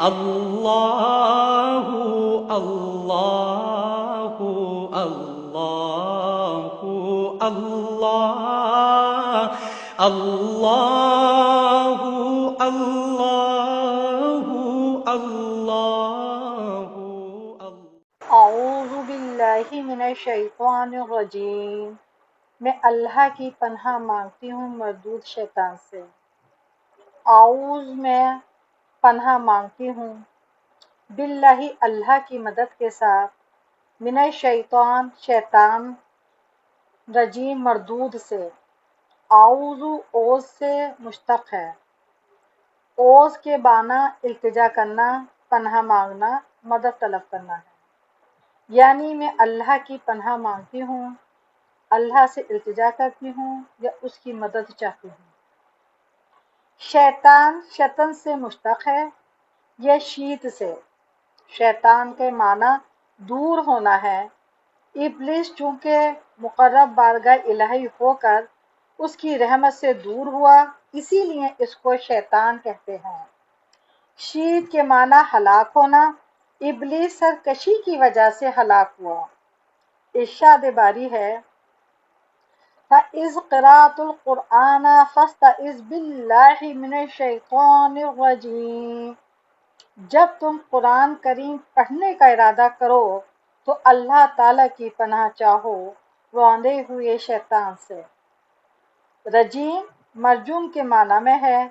اللہ اللہ اللہ اللہ اللہ اللہ اللہ اعوذ باللہ من الشیطان الرجیم۔ میں اللہ کی پناہ مانگتی ہوں مردود شیطان سے۔ اعوذ میں پناہ مانگتی ہوں باللہ اللہ کی مدد کے ساتھ، من الشیطان شیطان، رجیم مردود سے۔ اعوذ اوز سے مشتق ہے۔ اوز کے معنی التجا کرنا، پناہ مانگنا، مدد طلب کرنا ہے۔ یعنی میں اللہ کی پناہ مانگتی ہوں، اللہ سے التجا کرتی ہوں یا اس کی مدد چاہتی ہوں۔ شیطان شیطان سے مشتق ہے، یہ شیط سے۔ شیطان کے معنی دور ہونا ہے۔ ابلیس چونکہ مقرب بارگاہ الہی ہو کر اس کی رحمت سے دور ہوا، اسی لیے اس کو شیطان کہتے ہیں۔ شیط کے معنی ہلاک ہونا، ابلیس سرکشی کی وجہ سے ہلاک ہوا۔ ارشاد باری ہے فَإِذْ قَرَأْتُ الْقُرْآنَ فَاسْتَعِذْ بِاللَّهِ مِنَ الشَّيْطَانِ الرَّجِيمِ۔ جب تم قرآن کریم پڑھنے کا ارادہ کرو تو اللہ تعالیٰ کی پناہ چاہو روندے ہوئے شیطان سے۔ رجیم مرجوم کے معنی میں ہے،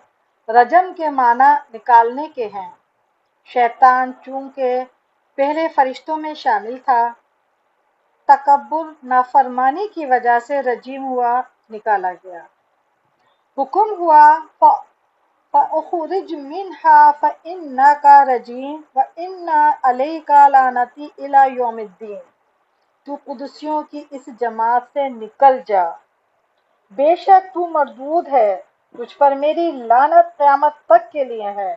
رجم کے معنی نکالنے کے ہیں۔ شیطان چونکہ پہلے فرشتوں میں شامل تھا، تکبر نافرمانی کی وجہ سے رجیم ہوا، نکالا گیا۔ حکم ہوا فَأُخْرِجْ مِنْهَا فَإِنَّكَ رَجِيمٌ وَإِنَّ عَلَيْكَ لَعْنَتِي إِلَى يَوْمِ الدِّينِ۔ تو قدسیوں کی اس جماعت سے نکل جا، بے شک تو مردود ہے، تجھ پر میری لعنت قیامت تک کے لیے ہے۔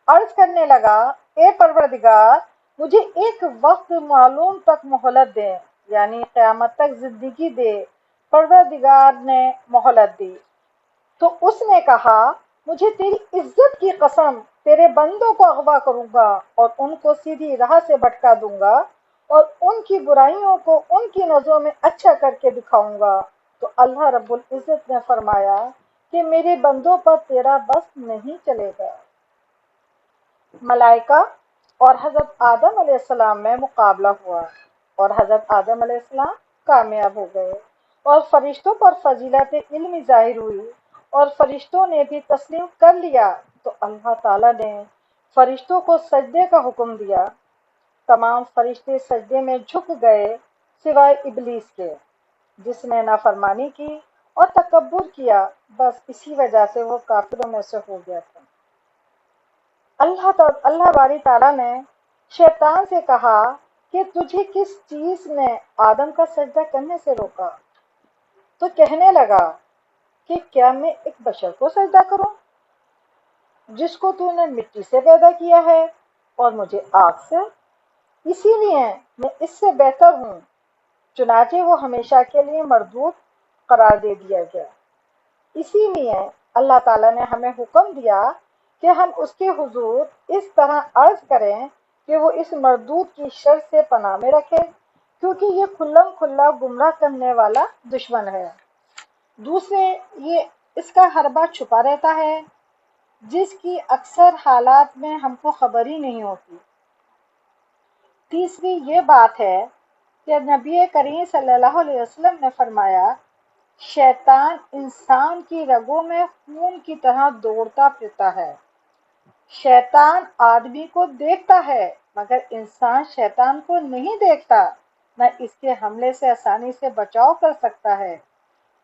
عرض کرنے لگا اے پروردگار، مجھے ایک وقت معلوم تک مہلت دے، یعنی قیامت تک زندگی دے۔ پروردگار نے مہلت دی تو اس نے کہا مجھے تیری عزت کی قسم، تیرے بندوں کو اغوا کروں گا اور ان کو سیدھی راہ سے بھٹکا دوں گا اور ان کی برائیوں کو ان کی نظروں میں اچھا کر کے دکھاؤں گا۔ تو اللہ رب العزت نے فرمایا کہ میرے بندوں پر تیرا بس نہیں چلے گا۔ ملائکہ اور حضرت آدم علیہ السلام میں مقابلہ ہوا اور حضرت آدم علیہ السلام کامیاب ہو گئے اور فرشتوں پر فضیلت علمی ظاہر ہوئی اور فرشتوں نے بھی تسلیم کر لیا تو اللہ تعالیٰ نے فرشتوں کو سجدے کا حکم دیا۔ تمام فرشتے سجدے میں جھک گئے سوائے ابلیس کے، جس نے نافرمانی کی اور تکبر کیا، بس اسی وجہ سے وہ کافروں میں سے ہو گیا تھا۔ اللہ باری تعالیٰ نے شیطان سے کہا کہ تجھے کس چیز نے آدم کا سجدہ کرنے سے روکا؟ تو کہنے لگا کہ کیا میں ایک بشر کو سجدہ کروں جس کو تو نے مٹی سے پیدا کیا ہے اور مجھے آگ سے؟ اسی لیے میں اس سے بہتر ہوں۔ چنانچہ وہ ہمیشہ کے لیے مردود قرار دے دیا گیا۔ اسی لیے اللہ تعالیٰ نے ہمیں حکم دیا کہ ہم اس کے حضور اس طرح عرض کریں کہ وہ اس مردود کی شر سے پناہ میں رکھے، کیونکہ یہ کھلم کھلا گمراہ کرنے والا دشمن ہے۔ دوسرے، یہ اس کا حربہ چھپا رہتا ہے جس کی اکثر حالات میں ہم کو خبر ہی نہیں ہوتی۔ تیسری یہ بات ہے کہ نبی کریم صلی اللہ علیہ وسلم نے فرمایا شیطان انسان کی رگوں میں خون کی طرح دوڑتا پھرتا ہے۔ شیطان آدمی کو دیکھتا ہے مگر انسان شیطان کو نہیں دیکھتا، نہ اس کے حملے سے آسانی سے بچاؤ کر سکتا ہے۔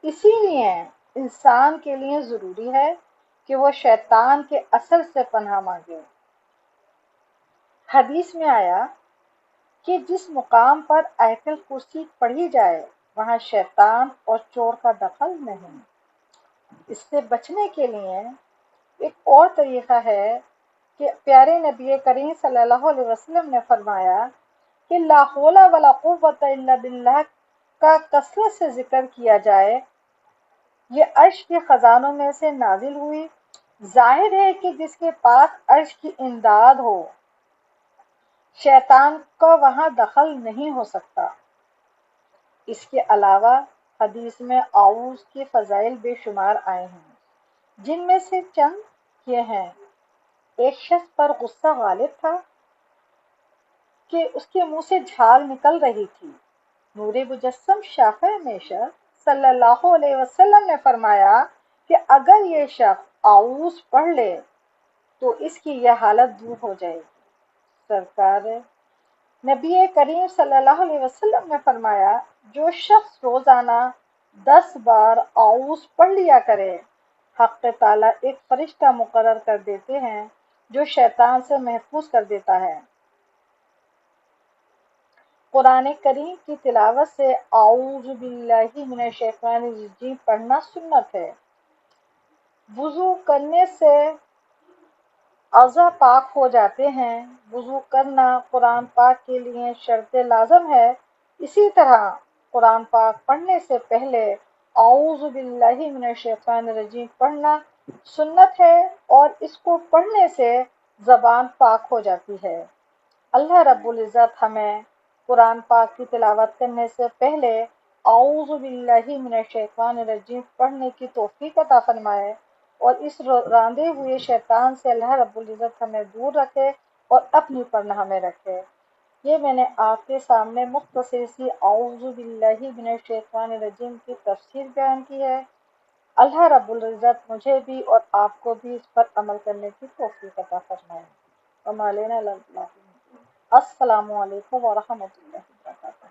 اسی لیے انسان کے لیے ضروری ہے کہ وہ شیطان کے اثر سے پناہ مانگے۔ حدیث میں آیا کہ جس مقام پر آیت الکرسی پڑھی جائے وہاں شیطان اور چور کا دخل نہیں۔ اس سے بچنے کے لیے ایک اور طریقہ ہے کہ پیارے نبی کریم صلی اللہ علیہ وسلم نے فرمایا کہ لا حول ولا قوت الا باللہ کا کثرت سے ذکر کیا جائے۔ یہ عرش کے خزانوں میں سے نازل ہوئی ظاہر ہے کہ جس کے پاس عرش کی امداد ہو، شیطان کا وہاں دخل نہیں ہو سکتا۔ اس کے علاوہ حدیث میں اعوذ کے فضائل بے شمار آئے ہیں، جن میں سے چند یہ ہیں۔ ایک شخص پر غصہ غالب تھا کہ اس کے منہ سے جھال نکل رہی تھی۔ نور مجسم شافع ہمیشہ صلی اللہ علیہ وسلم نے فرمایا کہ اگر یہ شخص اعوذ پڑھ لے تو اس کی یہ حالت دور ہو جائے گی۔ سرکار نبی کریم صلی اللہ علیہ وسلم نے فرمایا، جو شخص روزانہ 10 بار اعوذ پڑھ لیا کرے، حق تعالیٰ ایک فرشتہ مقرر کر دیتے ہیں جو شیطان سے محفوظ کر دیتا ہے۔ قرآن کریم کی تلاوت سے اعوذ باللہ من الشیطان الرجیم پڑھنا سنت ہے۔ وضو کرنے سے اعضاء پاک ہو جاتے ہیں۔ وضو کرنا قرآن پاک کے لیے شرط لازم ہے۔ اسی طرح قرآن پاک پڑھنے سے پہلے اعوذ باللہ من الشیطان الرجیم پڑھنا سنت ہے، اور اس کو پڑھنے سے زبان پاک ہو جاتی ہے۔ اللہ رب العزت ہمیں قرآن پاک کی تلاوت کرنے سے پہلے اعوذ باللہ من الشیطان الرجیم پڑھنے کی توفیق عطا فرمائے، اور اس راندے ہوئے شیطان سے اللہ رب العزت ہمیں دور رکھے اور اپنی پناہ میں رکھے۔ یہ میں نے آپ کے سامنے مختصر سی اعوذ باللہ من الشیطان الرجیم کی تفسیر بیان کی ہے۔ اللہ رب العزت مجھے بھی اور آپ کو بھی اس پر عمل کرنے کی توفیق عطا فرمائے۔ وما علینا الا البلاغ۔ السلام علیکم ورحمۃ اللہ وبرکاتہ۔